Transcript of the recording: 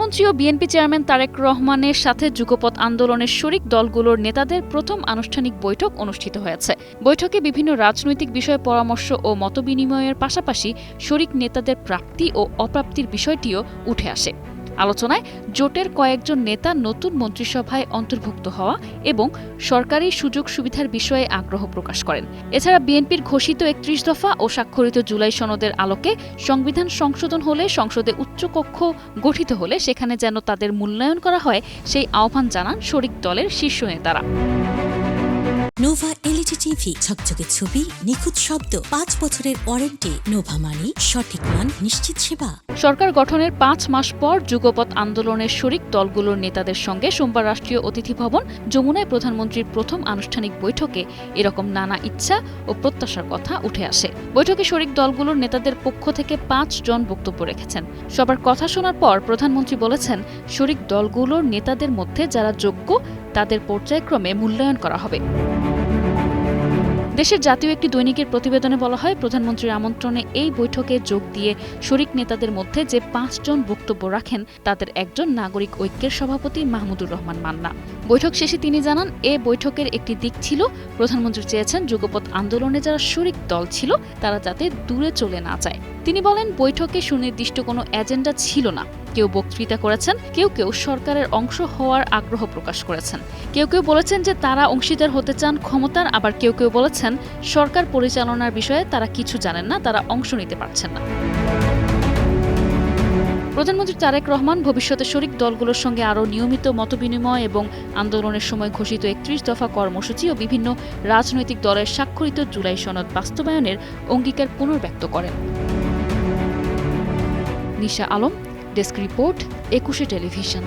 প্রধানমন্ত্রী ও BNP chairman Tarique রহমানের সাথে যুগপৎ আন্দোলনের শরিক দলগুলোর নেতাদের প্রথম আনুষ্ঠানিক বৈঠক অনুষ্ঠিত হয়েছে। বৈঠকে বিভিন্ন রাজনৈতিক বিষয়ে পরামর্শ ও মতবিনিময়ের পাশাপাশি শরিক নেতাদের প্রাপ্তি ও অপ্রাপ্তির বিষয়টিও উঠে আসে। আলোচনায় জোটের কয়েকজন নেতা নতুন মন্ত্রিসভায় অন্তর্ভুক্ত হওয়া এবং সরকারি সুযোগ সুবিধার বিষয়ে আগ্রহ প্রকাশ করেন। এছাড়া বিএনপির ঘোষিত ৩১ দফা ও স্বাক্ষরিত জুলাই সনদের আলোকে সংবিধান সংশোধন হলে, সংসদে উচ্চকক্ষ গঠিত হলে সেখানে যেন তাদের মূল্যায়ন করা হয় সেই আহ্বান জানান শরিক দলের শীর্ষ নেতারা। নোভা এলইডি টিভি, ঝকঝকে ছবি, নিখুঁত শব্দ, ৫ বছরের ওয়ারেন্টি। নোভা মানি, সঠিক মান, নিশ্চিত সেবা। সরকার গঠনের ৫ মাস পর যুগপৎ আন্দোলনের শরিক দলগুলোর নেতাদের সঙ্গে সোমবার রাষ্ট্রীয় অতিথি ভবন যমুনায় প্রধানমন্ত্রীর প্রথম আনুষ্ঠানিক বৈঠকে এরকম নানা ইচ্ছা ও প্রত্যাশার কথা উঠে আসে। বৈঠকে শরিক দলগুলোর নেতাদের পক্ষ থেকে ৫ জন বক্তব্য রেখেছেন। সবার কথা শোনার পর প্রধানমন্ত্রী বলেছেন, শরিক দলগুলোর নেতাদের মধ্যে যারা যোগ্য তাদের পর্যায়ক্রমে মূল্যায়ন করা হবে। দেশের জাতীয় একটি দৈনিকের প্রতিবেদনে বলা হয়, প্রধানমন্ত্রীর আমন্ত্রণে এই বৈঠকে যোগ দিয়ে শরিক নেতাদের মধ্যে যে ৫ জন বক্তব্য রাখেন তাদের একজন নাগরিক ঐক্যের সভাপতি মাহমুদুর রহমান মান্না। বৈঠক শেষে তিনি জানান, এ বৈঠকের একটি দিক ছিল প্রধানমন্ত্রী চেয়েছেন যুগপৎ আন্দোলনে যারা শরিক দল ছিল তারা যাতে দূরে চলে না যায়। তিনি বলেন, বৈঠকে সুনির্দিষ্ট কোনো এজেন্ডা ছিল না। কেউ বক্তৃতা করেছেন, কেউ কেউ সরকারের অংশ হওয়ার আগ্রহ প্রকাশ করেছেন, কেউ কেউ বলেছেন যে তারা অংশীদার হতে চান ক্ষমতার, আবার কেউ কেউ বলেছেন সরকার পরিচালনার বিষয়ে তারা কিছু জানেন না, তারা অংশ নিতে পারছেন না। প্রধানমন্ত্রী তারেক রহমান ভবিষ্যতে শরিক দলগুলোর সঙ্গে আরও নিয়মিত মতবিনিময় এবং আন্দোলনের সময় ঘোষিত ৩১ দফা কর্মসূচি ও বিভিন্ন রাজনৈতিক দলের স্বাক্ষরিত জুলাই সনদ বাস্তবায়নের অঙ্গীকার পুনর্ব্যক্ত করেন। নিশা আলম, ডেস্ক রিপোর্ট, ২১শে টেলিভিশন।